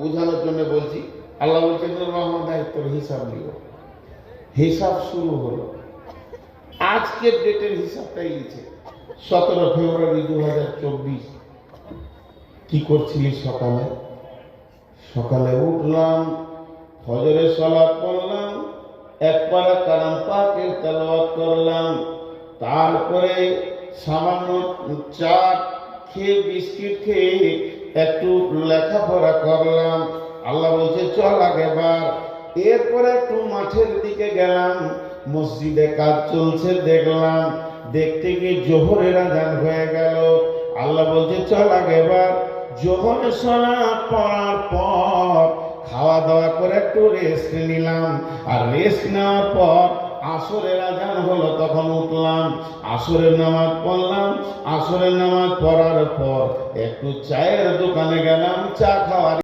বোঝানোর জন্য বলছি। আল্লাহ বলছেন রহমান দায়িত্বের হিসাব নিব। হিসাব শুরু হলো, আজকের ডেটের হিসাবটাই লিখছে 17 ফেব্রুয়ারি 2024। কি করছিলি? সকালে সকালে উঠলাম, ফজরের সালাত পড়লাম, এক পারা কালাম পাকের তেলাওয়াত করলাম, তারপরে সামান্য চা খেয়ে বিস্কিট খেয়ে একটু লেখাপড়া করলাম। আল্লাহ বলছে চল আগেবার। এরপরে একটু মাঠের দিকে গেলাম, মসজিদে কাজ চলছে দেখলাম, দেখতে গিয়ে জোহরের আজান হয়ে গেল। আল্লাহ বলছে চল আগেবার। জোহরের সালাত পড়ার পর খাওয়া দাওয়া করে একটু রেস্ট নিলাম, আর রেস্ট নেওয়ার পর আসরের আজান হলো, তখন উঠলাম, আসরের নামাজ পড়লাম। আসরের নামাজ পড়ার পর একটু চায়ের দোকানে গেলাম, চা খাওয়ার